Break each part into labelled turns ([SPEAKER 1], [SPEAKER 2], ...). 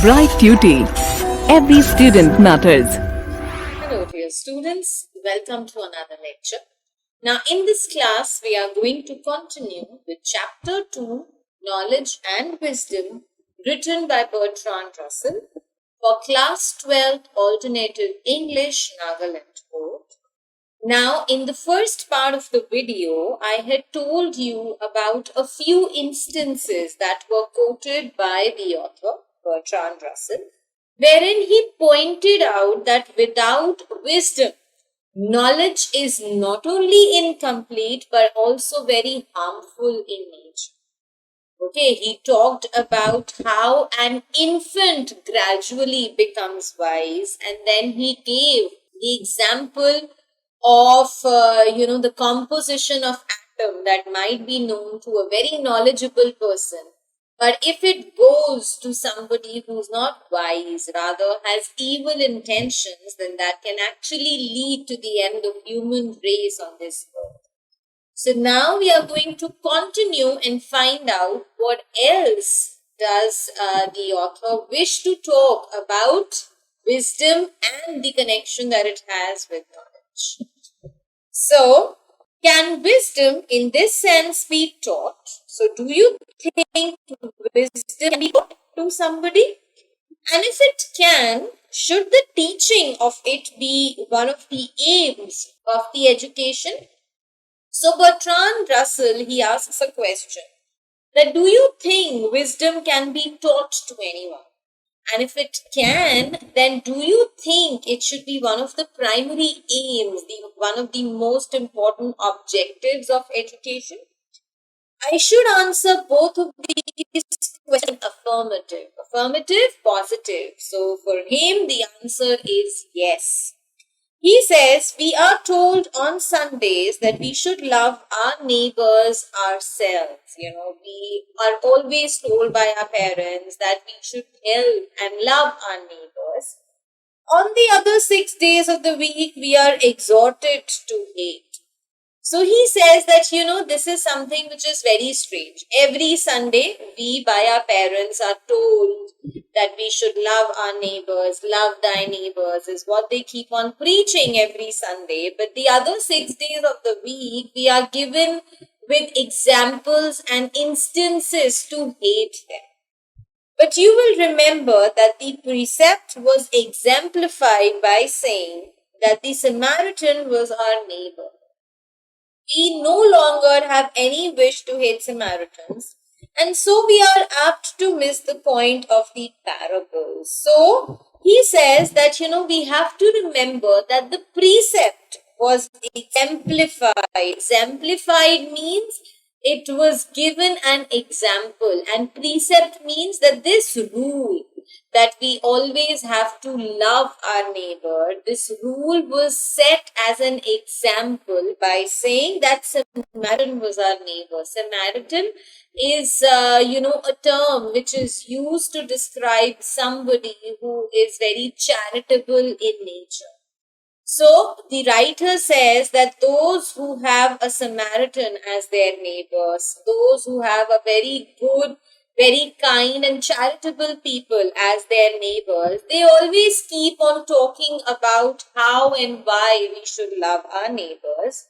[SPEAKER 1] Bright Duty. Every student matters.
[SPEAKER 2] Hello dear students, welcome to another lecture. Now in this class we are going to continue with chapter 2, Knowledge and Wisdom, written by Bertrand Russell for class 12 alternative English Nagaland Board. Now in the first part of the video I had told you about a few instances that were quoted by the author Bertrand Russell, wherein he pointed out that without wisdom, knowledge is not only incomplete but also very harmful in nature. Okay, he talked about how an infant gradually becomes wise, and then he gave the example of the composition of atom that might be known to a very knowledgeable person, but if it goes to somebody who's not wise, rather has evil intentions, then that can actually lead to the end of human race on this earth. So now we are going to continue and find out what else does the author wish to talk about wisdom and the connection that it has with knowledge. So, can wisdom in this sense be taught? So, do you think wisdom can be taught to somebody? And if it can, should the teaching of it be one of the aims of the education? So, Bertrand Russell, he asks a question that do you think wisdom can be taught to anyone? And if it can, then do you think it should be one of the primary aims, one of the most important objectives of education? I should answer both of these questions affirmative. Affirmative, positive. So for him, the answer is yes. He says, we are told on Sundays that we should love our neighbors ourselves. We are always told by our parents that we should help and love our neighbors. On the other 6 days of the week, we are exhorted to hate. So he says that, this is something which is very strange. Every Sunday, we by our parents are told that we should love our neighbors, love thy neighbors is what they keep on preaching every Sunday. But the other 6 days of the week, we are given with examples and instances to hate them. But you will remember that the precept was exemplified by saying that the Samaritan was our neighbor. We no longer have any wish to hate Samaritans, and so we are apt to miss the point of the parable. So he says that, we have to remember that the precept was exemplified. Exemplified means it was given an example, and precept means that this rule that we always have to love our neighbor, this rule was set as an example by saying that Samaritan was our neighbor. Samaritan is, a term which is used to describe somebody who is very charitable in nature. So the writer says that those who have a Samaritan as their neighbors, those who have a very good, very kind and charitable people as their neighbors, they always keep on talking about how and why we should love our neighbors.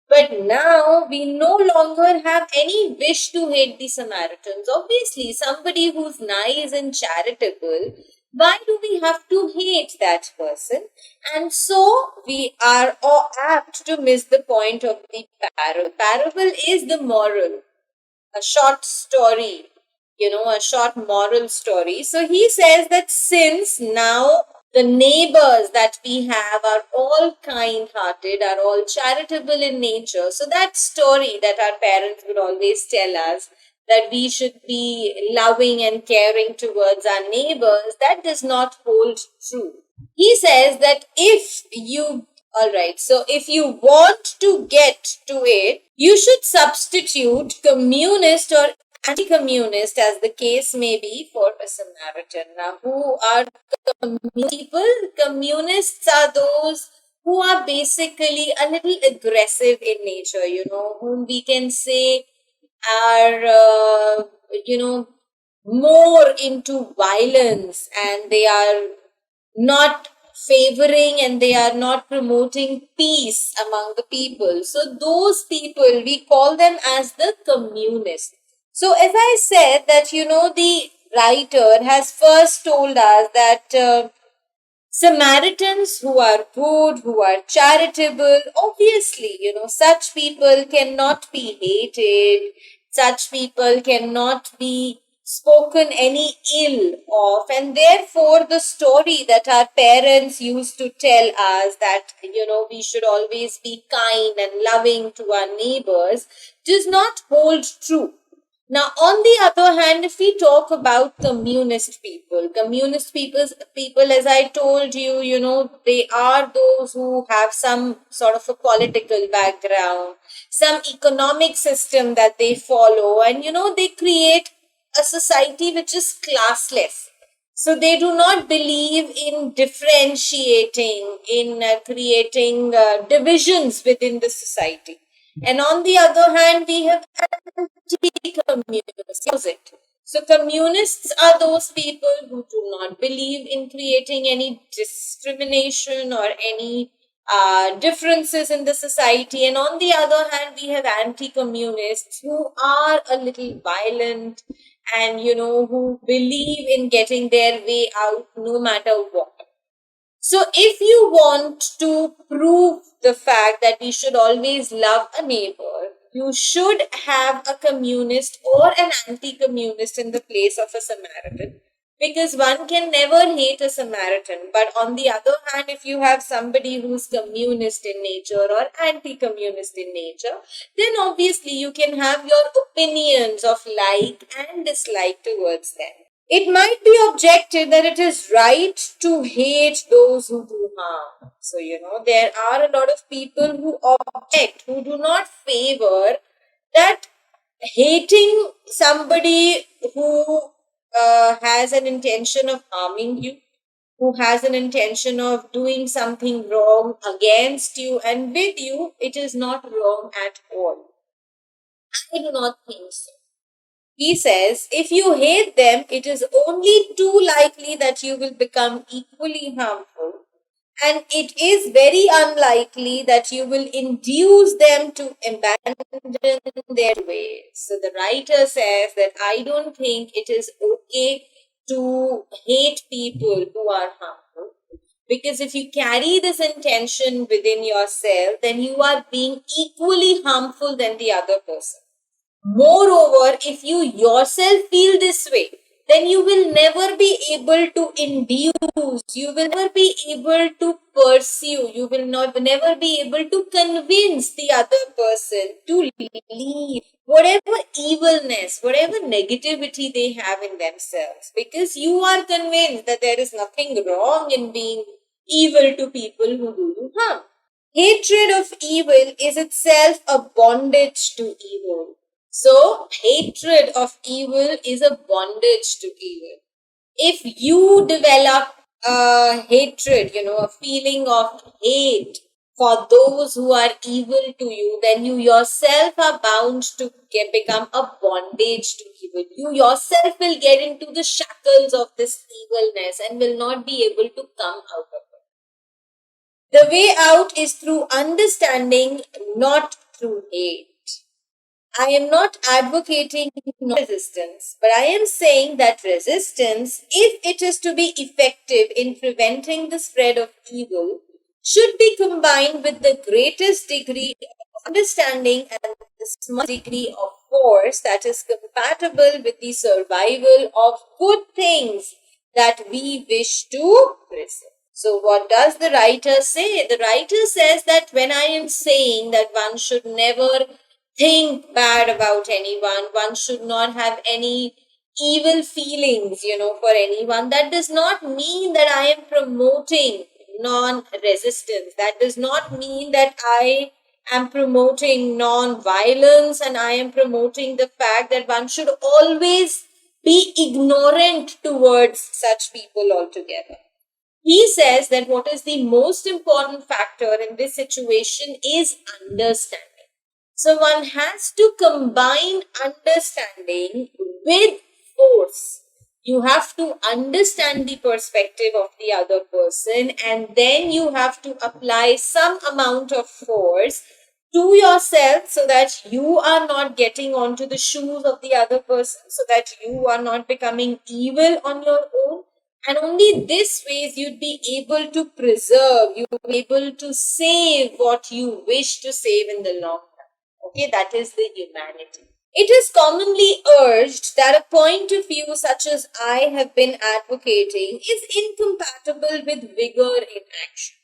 [SPEAKER 2] But now we no longer have any wish to hate the Samaritans. Obviously, somebody who's nice and charitable, why do we have to hate that person? And so we are all apt to miss the point of the parable. Parable is the moral, a short story, a short moral story. So he says that since now the neighbors that we have are all kind-hearted, are all charitable in nature, so that story that our parents would always tell us, that we should be loving and caring towards our neighbors, that does not hold true. He says that if you want to get to it, you should substitute communist or anti-communist, as the case may be, for a Samaritan. Now, who are people? Communists are those who are basically a little aggressive in nature, whom we can say are, more into violence, and they are not favoring and they are not promoting peace among the people. So those people, we call them as the communists. So as I said that, the writer has first told us that Samaritans who are good, who are charitable, obviously, such people cannot be hated, such people cannot be spoken any ill of, and therefore the story that our parents used to tell us that, we should always be kind and loving to our neighbors does not hold true. Now, on the other hand, if we talk about communist people, as I told you, they are those who have some sort of a political background, some economic system that they follow, and, they create a society which is classless. So they do not believe in differentiating, in creating divisions within the society. And on the other hand, we have anti-communists. Opposite. So communists are those people who do not believe in creating any discrimination or any differences in the society. And on the other hand, we have anti-communists who are a little violent and, who believe in getting their way out no matter what. So if you want to prove the fact that we should always love a neighbor, you should have a communist or an anti-communist in the place of a Samaritan, because one can never hate a Samaritan. But on the other hand, if you have somebody who's communist in nature or anti-communist in nature, then obviously you can have your opinions of like and dislike towards them. It might be objected that it is right to hate those who do harm. So, there are a lot of people who object, who do not favor that hating somebody who has an intention of harming you, who has an intention of doing something wrong against you and with you, it is not wrong at all. I do not think so. He says, if you hate them, it is only too likely that you will become equally harmful. And it is very unlikely that you will induce them to abandon their ways. So the writer says that I don't think it is okay to hate people who are harmful. Because if you carry this intention within yourself, then you are being equally harmful than the other person. Moreover, if you yourself feel this way, then you will never be able to induce, you will never be able to pursue, you will never be able to convince the other person to leave whatever evilness, whatever negativity they have in themselves, because you are convinced that there is nothing wrong in being evil to people who do you harm. Hatred of evil is itself a bondage to evil. So, hatred of evil is a bondage to evil. If you develop a hatred, a feeling of hate for those who are evil to you, then you yourself are bound to become a bondage to evil. You yourself will get into the shackles of this evilness and will not be able to come out of it. The way out is through understanding, not through hate. I am not advocating resistance, but I am saying that resistance, if it is to be effective in preventing the spread of evil, should be combined with the greatest degree of understanding and the smallest degree of force that is compatible with the survival of good things that we wish to preserve. So what does the writer say? The writer says that when I am saying that one should never think bad about anyone, one should not have any evil feelings, for anyone, that does not mean that I am promoting non-resistance. That does not mean that I am promoting non-violence and I am promoting the fact that one should always be ignorant towards such people altogether. He says that what is the most important factor in this situation is understanding. So one has to combine understanding with force. You have to understand the perspective of the other person, and then you have to apply some amount of force to yourself so that you are not getting onto the shoes of the other person, so that you are not becoming evil on your own. And only this ways you'd be able to preserve, you'll be able to save what you wish to save in the long run. Okay, that is the humanity. It is commonly urged that a point of view such as I have been advocating is incompatible with vigor in action.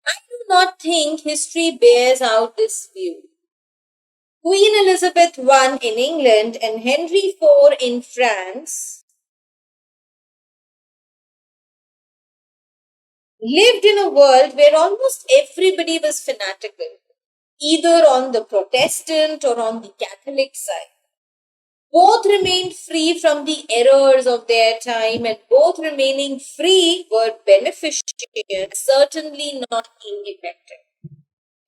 [SPEAKER 2] I do not think history bears out this view. Queen Elizabeth I in England and Henry IV in France lived in a world where almost everybody was fanatical, either on the Protestant or on the Catholic side. Both remained free from the errors of their time, and both remaining free were beneficial, certainly not ineffective.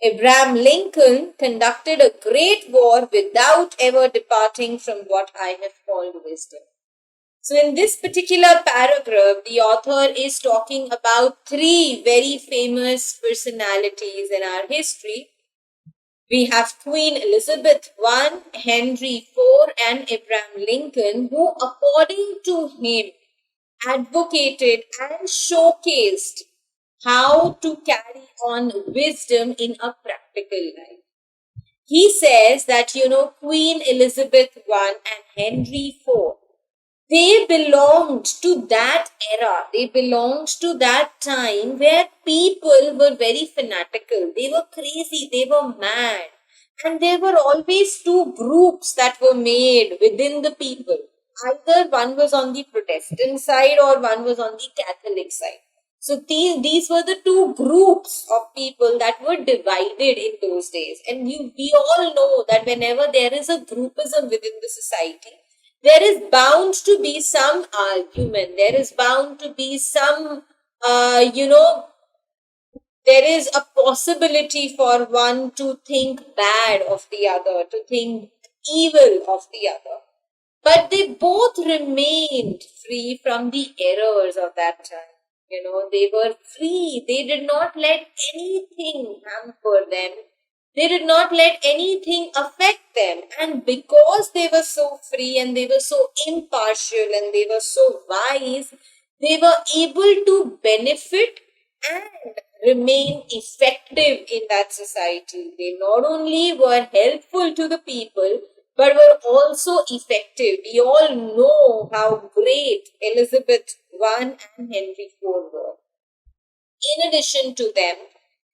[SPEAKER 2] Abraham Lincoln conducted a great war without ever departing from what I have called wisdom. So in this particular paragraph, the author is talking about three very famous personalities in our history. We have Queen Elizabeth I, Henry IV, and Abraham Lincoln, who, according to him, advocated and showcased how to carry on wisdom in a practical life. He says that, Queen Elizabeth I and Henry IV, they belonged to that era. They belonged to that time where people were very fanatical. They were crazy. They were mad. And there were always two groups that were made within the people. Either one was on the Protestant side or one was on the Catholic side. So these were the two groups of people that were divided in those days. And we all know that whenever there is a groupism within the society, there is bound to be some argument. There is bound to be some, there is a possibility for one to think bad of the other, to think evil of the other. But they both remained free from the errors of that time. They were free. They did not let anything hamper them. They did not let anything affect them. And because they were so free and they were so impartial and they were so wise, they were able to benefit and remain effective in that society. They not only were helpful to the people, but were also effective. We all know how great Elizabeth I and Henry IV were. In addition to them,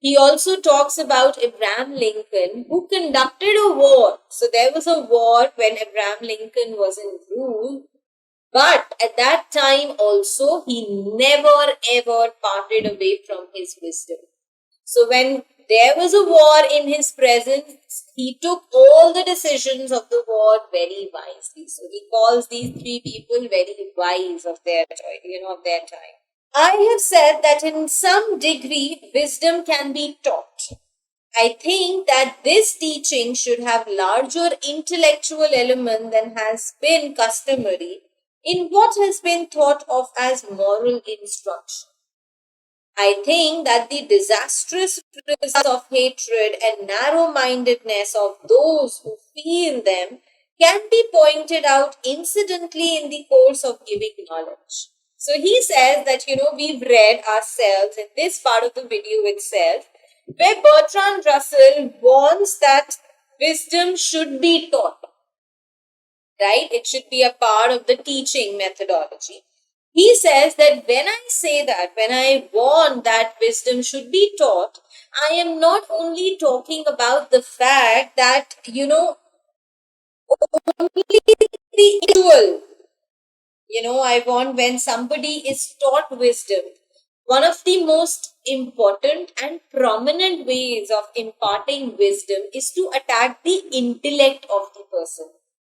[SPEAKER 2] he also talks about Abraham Lincoln, who conducted a war. So there was a war when Abraham Lincoln was in rule. But at that time also, he never ever parted away from his wisdom. So when there was a war in his presence, he took all the decisions of the war very wisely. So he calls these three people very wise of their time. I have said that in some degree, wisdom can be taught. I think that this teaching should have larger intellectual element than has been customary in what has been thought of as moral instruction. I think that the disastrous results of hatred and narrow-mindedness of those who feel them can be pointed out incidentally in the course of giving knowledge. So he says that, we've read ourselves in this part of the video itself, where Bertrand Russell warns that wisdom should be taught. Right? It should be a part of the teaching methodology. He says that when I say that, when I warn that wisdom should be taught, I am not only talking about the fact that, only the individual, I want when somebody is taught wisdom, one of the most important and prominent ways of imparting wisdom is to attack the intellect of the person,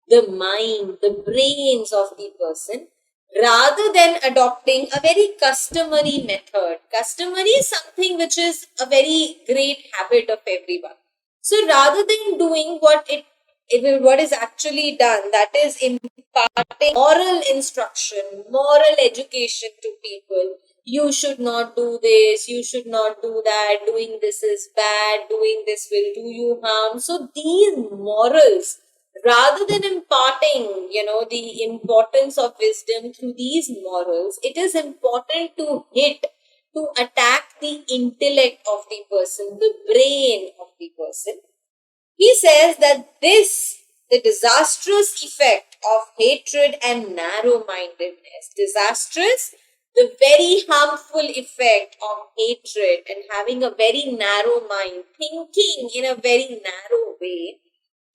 [SPEAKER 2] the mind, the brains of the person, rather than adopting a very customary method. Customary is something which is a very great habit of everyone. So rather than doing what it what is actually done, that is imparting moral instruction, moral education to people. You should not do this, you should not do that, doing this is bad, doing this will do you harm. So these morals, rather than imparting, the importance of wisdom through these morals, it is important to attack the intellect of the person, the brain of the person. He says that the disastrous effect of hatred and narrow-mindedness, disastrous, the very harmful effect of hatred and having a very narrow mind, thinking in a very narrow way,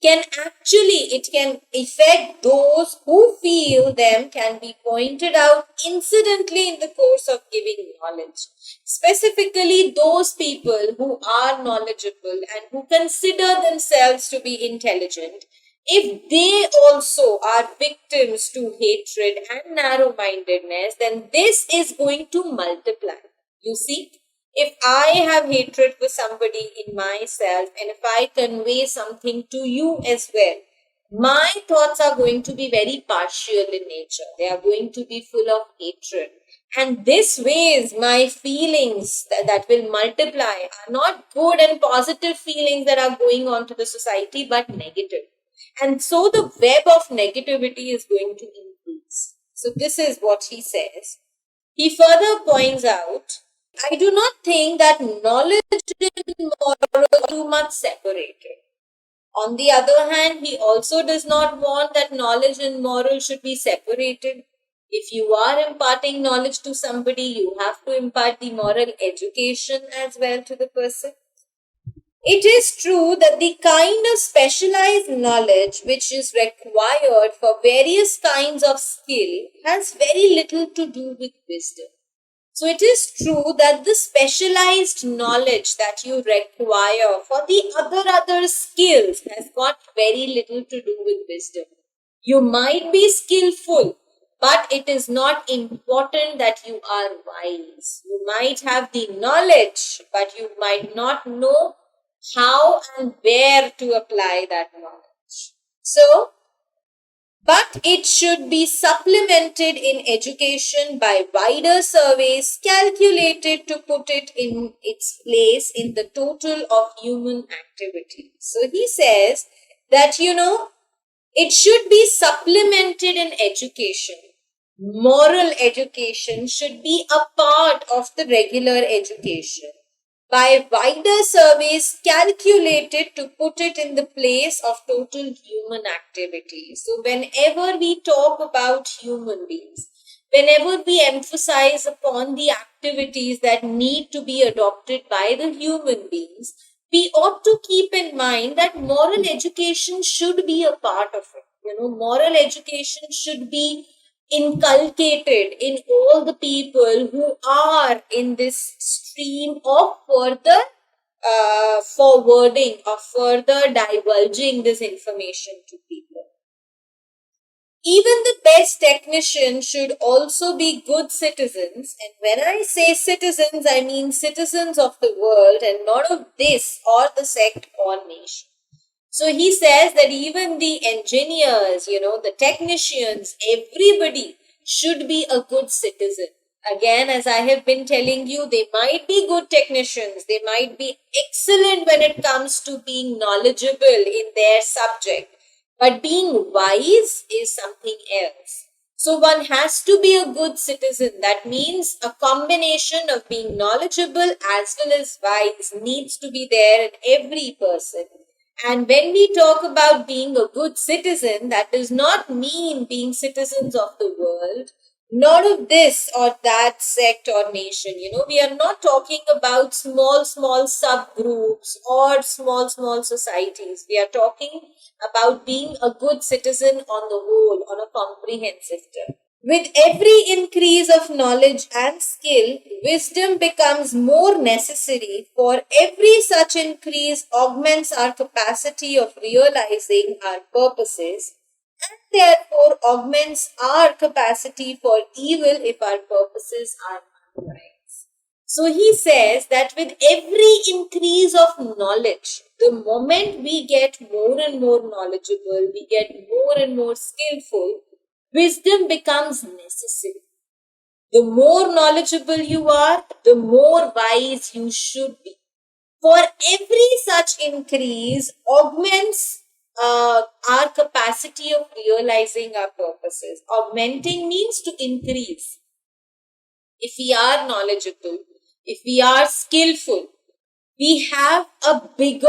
[SPEAKER 2] it can affect those who feel them, can be pointed out incidentally in the course of giving knowledge. Specifically, those people who are knowledgeable and who consider themselves to be intelligent, if they also are victims to hatred and narrow-mindedness, then this is going to multiply. You see? If I have hatred for somebody in myself and if I convey something to you as well, my thoughts are going to be very partial in nature. They are going to be full of hatred. And this ways my feelings that will multiply are not good and positive feelings that are going on to the society, but negative. And so the web of negativity is going to increase. So this is what he says. He further points out, I do not think that knowledge and moral are too much separated. On the other hand, he also does not want that knowledge and moral should be separated. If you are imparting knowledge to somebody, you have to impart the moral education as well to the person. It is true that the kind of specialized knowledge which is required for various kinds of skill has very little to do with wisdom. So it is true that the specialized knowledge that you require for the other skills has got very little to do with wisdom. You might be skillful, but it is not important that you are wise. You might have the knowledge, but you might not know how and where to apply that knowledge. But it should be supplemented in education by wider surveys calculated to put it in its place in the total of human activity. So he says that, it should be supplemented in education. Moral education should be a part of the regular education by wider surveys calculated to put it in the place of total human activity. So whenever we talk about human beings, whenever we emphasize upon the activities that need to be adopted by the human beings, we ought to keep in mind that moral education should be a part of it. Moral education should be inculcated in all the people who are in this stream of further forwarding or further divulging this information to people. Even the best technicians should also be good citizens. And when I say citizens, I mean citizens of the world and not of this or the sect or nation. So he says that even the engineers, the technicians, everybody should be a good citizen. Again, as I have been telling you, they might be good technicians. They might be excellent when it comes to being knowledgeable in their subject. But being wise is something else. So one has to be a good citizen. That means a combination of being knowledgeable as well as wise needs to be there in every person. And when we talk about being a good citizen, that does not mean being citizens of the world, not of this or that sect or nation. We are not talking about small subgroups or small societies. We are talking about being a good citizen on the whole, on a comprehensive term. With every increase of knowledge and skill, wisdom becomes more necessary, for every such increase augments our capacity of realizing our purposes and therefore augments our capacity for evil if our purposes are unwise. So he says that with every increase of knowledge, The moment we get more and more knowledgeable, we get more and more skillful, wisdom becomes necessary. The more knowledgeable you are, the more wise you should be. For every such increase augments our capacity of realizing our purposes. Augmenting means to increase. If we are knowledgeable, if we are skillful, we have a bigger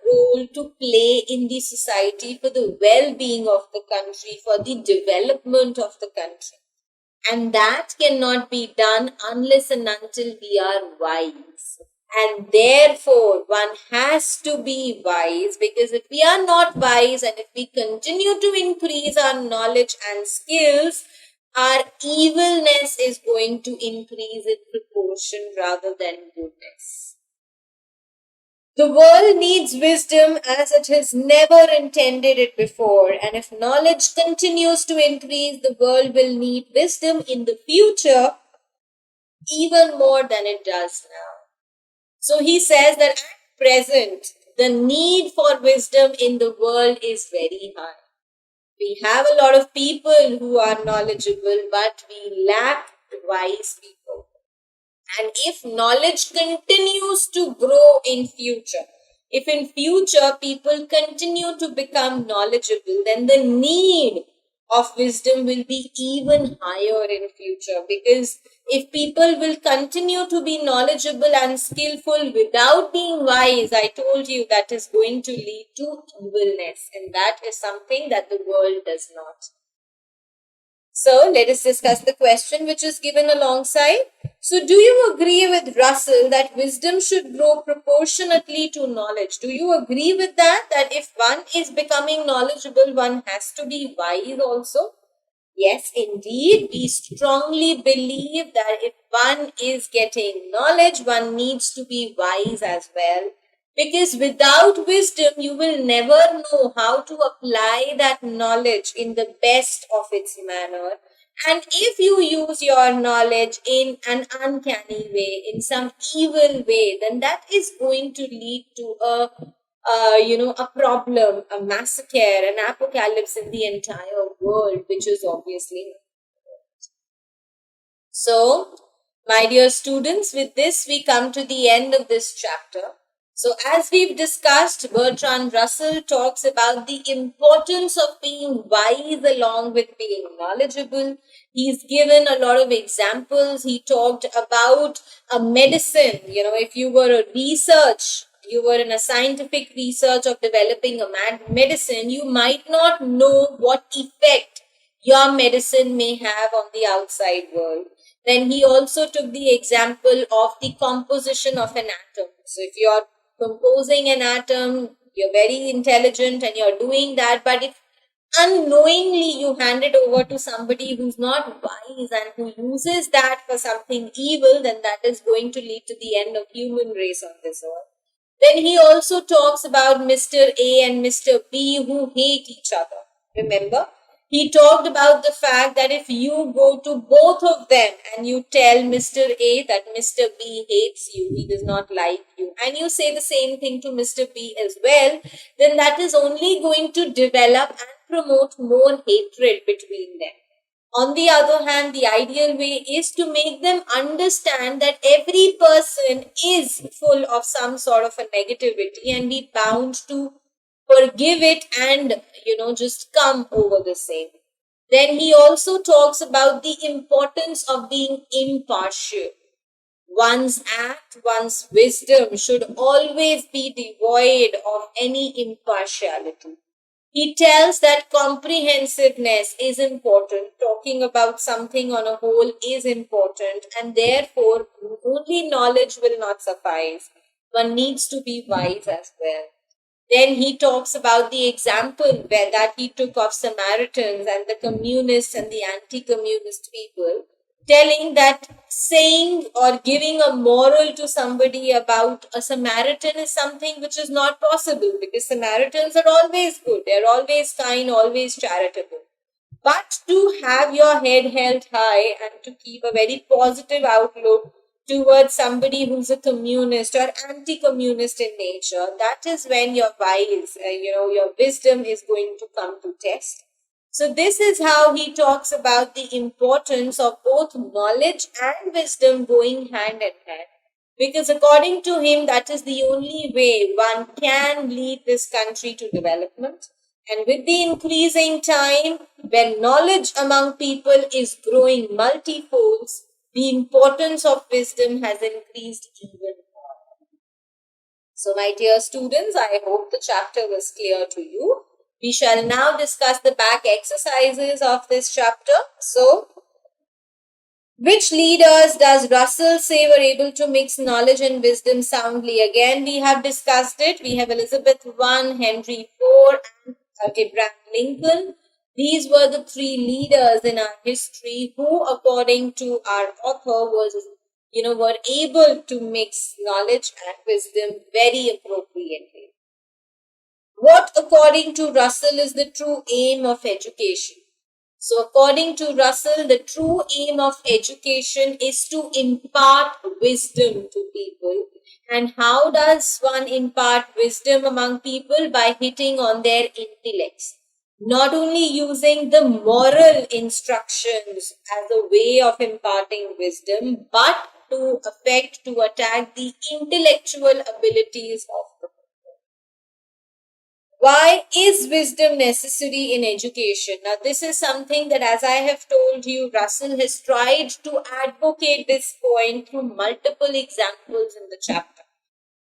[SPEAKER 2] role to play in the society for the well-being of the country, for the development of the country. And that cannot be done unless and until we are wise. And therefore, one has to be wise, because if we are not wise and if we continue to increase our knowledge and skills, our evilness is going to increase in proportion rather than goodness. The world needs wisdom as it has never intended it before, and if knowledge continues to increase, the world will need wisdom in the future even more than it does now. So he says that at present, the need for wisdom in the world is very high. We have a lot of people who are knowledgeable, but we lack wise people. And if knowledge continues to grow in future, if in future people continue to become knowledgeable, then the need of wisdom will be even higher in future. Because if people will continue to be knowledgeable and skillful without being wise, I told you that is going to lead to evilness. And that is something that the world does not. So let us discuss the question which is given alongside. So do you agree with Russell that wisdom should grow proportionately to knowledge? Do you agree with that? That if one is becoming knowledgeable, one has to be wise also? Yes, indeed. We strongly believe that if one is getting knowledge, one needs to be wise as well. Because without wisdom, you will never know how to apply that knowledge in the best of its manner. And if you use your knowledge in an uncanny way, in some evil way, then that is going to lead to a problem, a massacre, an apocalypse in the entire world, which is obviously not. So, my dear students, with this we come to the end of this chapter. So as we've discussed, Bertrand Russell talks about the importance of being wise along with being knowledgeable. He's given a lot of examples. He talked about a medicine. If you were in a scientific research of developing a medicine, you might not know what effect your medicine may have on the outside world. Then he also took the example of the composition of an atom. So if you're composing an atom, you're very intelligent and you're doing that, but if unknowingly you hand it over to somebody who's not wise and who uses that for something evil, then that is going to lead to the end of human race on this earth. Then he also talks about Mr. A and Mr. B who hate each other. Remember? He talked about the fact that if you go to both of them and you tell Mr. A that Mr. B hates you, he does not like you, and you say the same thing to Mr. B as well, then that is only going to develop and promote more hatred between them. On the other hand, the ideal way is to make them understand that every person is full of some sort of a negativity and be bound to forgive it and, just come over the same. Then he also talks about the importance of being impartial. One's act, one's wisdom should always be devoid of any impartiality. He tells that comprehensiveness is important, talking about something on a whole is important, and therefore only knowledge will not suffice. One needs to be wise as well. Then he talks about the example that he took of Samaritans and the communists and the anti-communist people, telling that saying or giving a moral to somebody about a Samaritan is something which is not possible, because Samaritans are always good, they're always kind, always charitable. But to have your head held high and to keep a very positive outlook towards somebody who's a communist or anti-communist in nature, that is when your wise, your wisdom is going to come to test. So this is how he talks about the importance of both knowledge and wisdom going hand in hand. Because according to him, that is the only way one can lead this country to development. And with the increasing time, when knowledge among people is growing multifolds, the importance of wisdom has increased even more. So, my dear students, I hope the chapter was clear to you. We shall now discuss the back exercises of this chapter. So, which leaders does Russell say were able to mix knowledge and wisdom soundly? Again, we have discussed it. We have Elizabeth I, Henry IV, and Abraham Lincoln. These were the three leaders in our history who, according to our author, were able to mix knowledge and wisdom very appropriately. What, according to Russell, is the true aim of education? So, according to Russell, the true aim of education is to impart wisdom to people. And how does one impart wisdom among people? By hitting on their intellects. Not only using the moral instructions as a way of imparting wisdom, but to attack the intellectual abilities of the people. Why is wisdom necessary in education? Now, this is something that, as I have told you, Russell has tried to advocate this point through multiple examples in the chapter.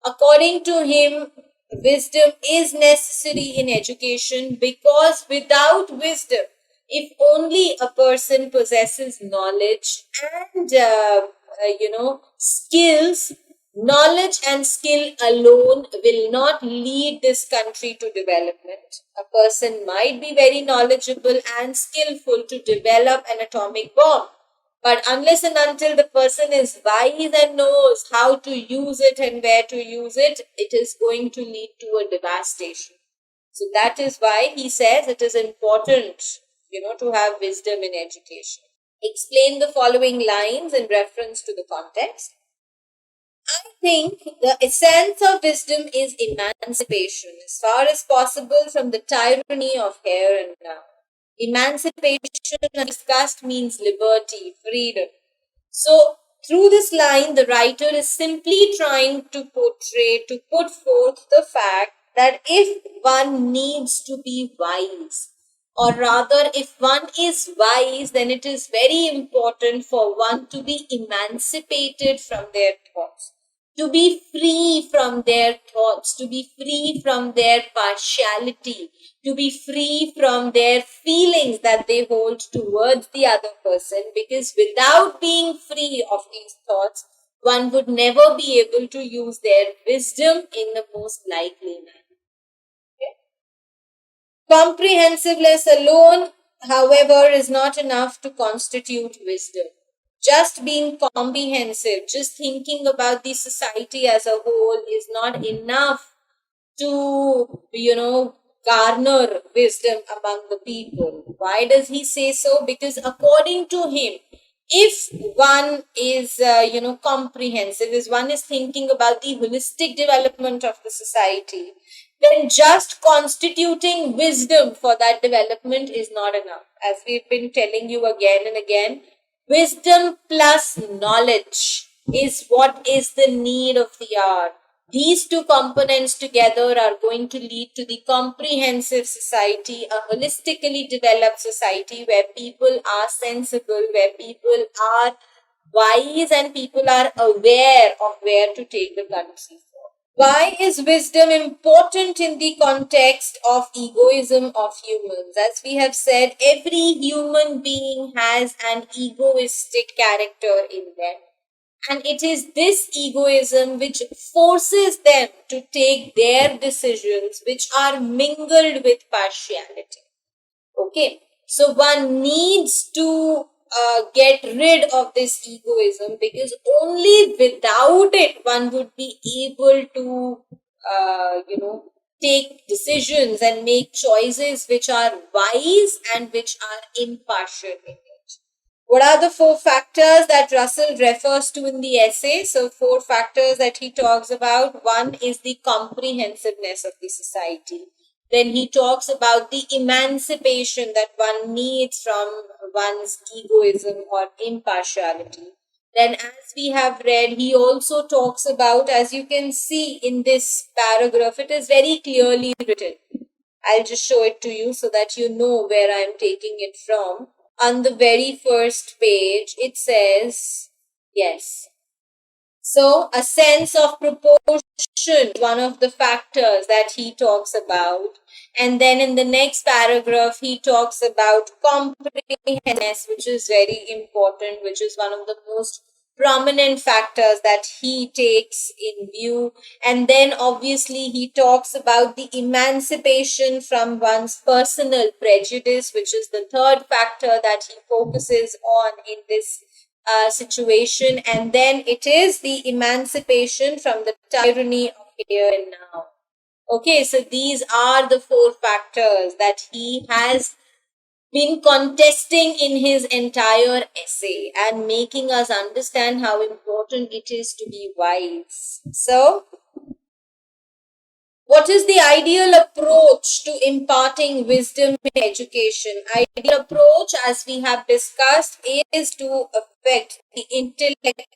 [SPEAKER 2] According to him, wisdom is necessary in education because without wisdom, if only a person possesses knowledge and skills, knowledge and skill alone will not lead this country to development. A person might be very knowledgeable and skillful to develop an atomic bomb, but unless and until the person is wise and knows how to use it and where to use it, it is going to lead to a devastation. So that is why he says it is important, to have wisdom in education. Explain the following lines in reference to the context. I think the essence of wisdom is emancipation, as far as possible from the tyranny of here and now. Emancipation, discussed, means liberty, freedom. So, through this line, the writer is simply trying to put forth the fact that if one needs to be wise, or rather, if one is wise, then it is very important for one to be emancipated from their thoughts, to be free from their thoughts, to be free from their partiality, to be free from their feelings that they hold towards the other person, because without being free of these thoughts, one would never be able to use their wisdom in the most likely manner. Comprehensiveness alone, however, is not enough to constitute wisdom. Just being comprehensive, just thinking about the society as a whole is not enough to, garner wisdom among the people. Why does he say so? Because according to him, if one is, comprehensive, if one is thinking about the holistic development of the society, then just constituting wisdom for that development is not enough. As we've been telling you again and again, wisdom plus knowledge is what is the need of the hour. These two components together are going to lead to the comprehensive society, a holistically developed society where people are sensible, where people are wise and people are aware of where to take the country. Why is wisdom important in the context of egoism of humans? As we have said, every human being has an egoistic character in them. And it is this egoism which forces them to take their decisions which are mingled with partiality. Okay, so one needs to get rid of this egoism, because only without it one would be able to, take decisions and make choices which are wise and which are impartial in nature. What are the 4 factors that Russell refers to in the essay? So 4 factors that he talks about. One is the comprehensiveness of the society. Then he talks about the emancipation that one needs from one's egoism or impartiality. Then, as we have read, he also talks about, as you can see in this paragraph, it is very clearly written. I'll just show it to you so that you know where I'm taking it from. On the very first page, it says, yes. So, a sense of proportion, one of the factors that he talks about. And then in the next paragraph, he talks about comprehensiveness, which is very important, which is one of the most prominent factors that he takes in view. And then obviously he talks about the emancipation from one's personal prejudice, which is the third factor that he focuses on in this situation. And then it is the emancipation from the tyranny of here and now. Okay, so these are the 4 factors that he has been contesting in his entire essay and making us understand how important it is to be wise. So, what is the ideal approach to imparting wisdom in education? Ideal approach, as we have discussed, is to affect the intellect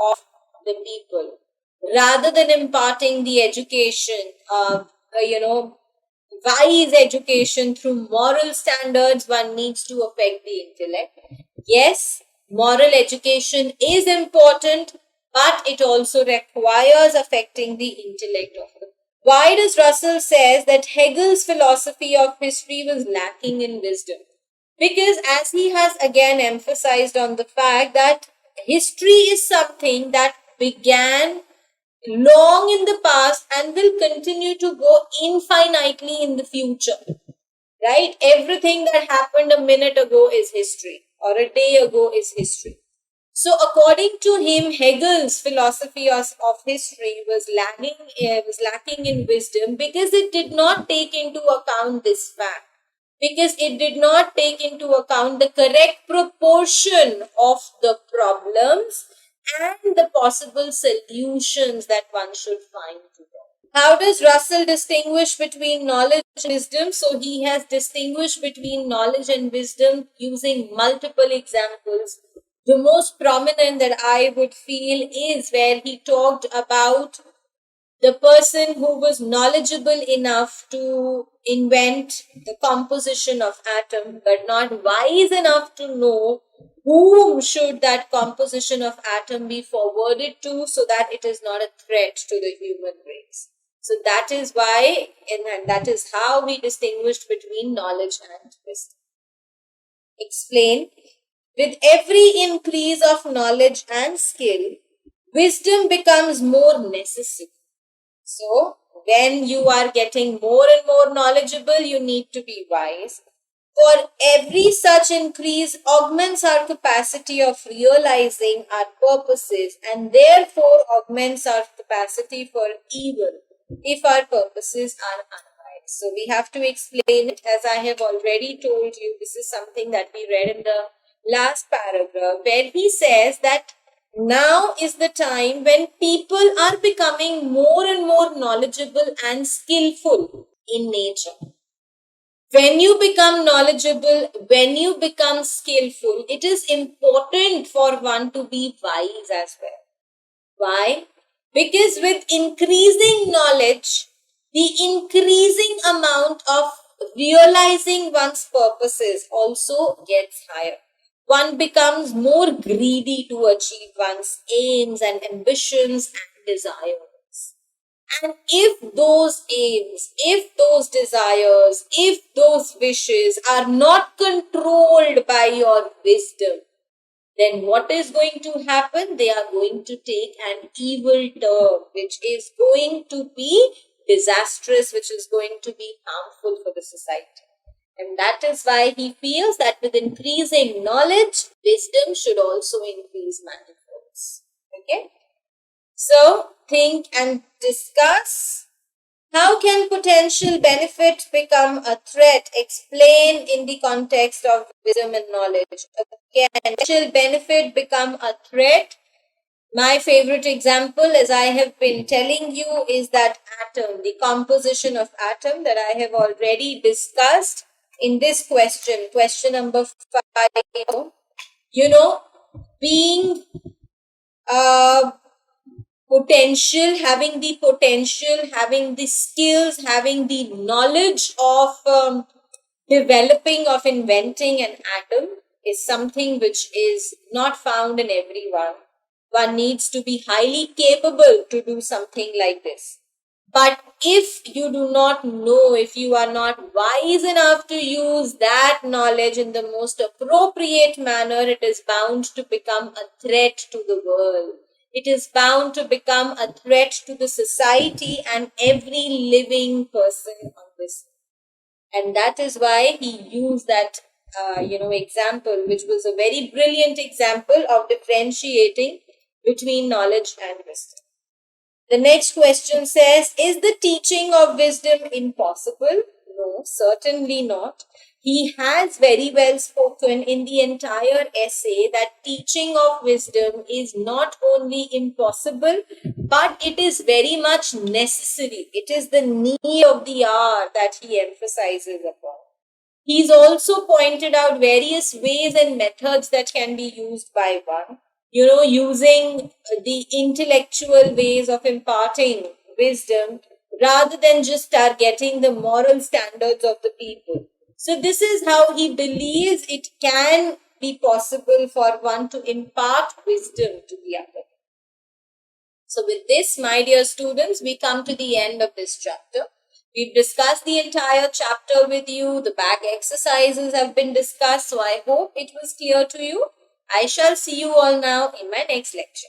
[SPEAKER 2] of the people rather than imparting the education, wise education through moral standards. One needs to affect the intellect. Yes, moral education is important, but it also requires affecting the intellect of the. Why does Russell says that Hegel's philosophy of history was lacking in wisdom? Because as he has again emphasized on the fact that history is something that began long in the past and will continue to go infinitely in the future. Right? Everything that happened a minute ago is history, or a day ago is history. So, according to him, Hegel's philosophy of history was lacking in wisdom because it did not take into account this fact. Because it did not take into account the correct proportion of the problems and the possible solutions that one should find to them. How does Russell distinguish between knowledge and wisdom? So he has distinguished between knowledge and wisdom using multiple examples. The most prominent that I would feel is where he talked about the person who was knowledgeable enough to invent the composition of atom, but not wise enough to know whom should that composition of atom be forwarded to so that it is not a threat to the human race. So that is why, and that is how we distinguished between knowledge and wisdom. Explain. With every increase of knowledge and skill, wisdom becomes more necessary. So, when you are getting more and more knowledgeable, you need to be wise. For every such increase augments our capacity of realizing our purposes and therefore augments our capacity for evil if our purposes are unwise. So, we have to explain it. As I have already told you, this is something that we read in the last paragraph where he says that now is the time when people are becoming more and more knowledgeable and skillful in nature. When you become knowledgeable, when you become skillful, it is important for one to be wise as well. Why? Because with increasing knowledge, the increasing amount of realizing one's purposes also gets higher. One becomes more greedy to achieve one's aims and ambitions and desires. And if those aims, if those desires, if those wishes are not controlled by your wisdom, then what is going to happen? They are going to take an evil turn, which is going to be disastrous, which is going to be harmful for the society. And that is why he feels that with increasing knowledge, wisdom should also increase manifolds. Okay? So, think and discuss. How can potential benefit become a threat? Explain in the context of wisdom and knowledge. Again, potential benefit become a threat. My favorite example, as I have been telling you, is that atom, the composition of atom that I have already discussed in this question, question number 5. You know, being uh, potential, having the skills, having the knowledge of developing, of inventing an atom is something which is not found in everyone. One needs to be highly capable to do something like this. But if you do not know, if you are not wise enough to use that knowledge in the most appropriate manner, it is bound to become a threat to the world. It is bound to become a threat to the society and every living person on this. And that is why he used that, example, which was a very brilliant example of differentiating between knowledge and wisdom. The next question says, is the teaching of wisdom impossible? No, certainly not. He has very well spoken in the entire essay that teaching of wisdom is not only impossible, but it is very much necessary. It is the need of the hour that he emphasizes upon. He's also pointed out various ways and methods that can be used by one. Using the intellectual ways of imparting wisdom rather than just targeting the moral standards of the people. So, this is how he believes it can be possible for one to impart wisdom to the other. So, with this, my dear students, we come to the end of this chapter. We've discussed the entire chapter with you. The back exercises have been discussed. So, I hope it was clear to you. I shall see you all now in my next lecture.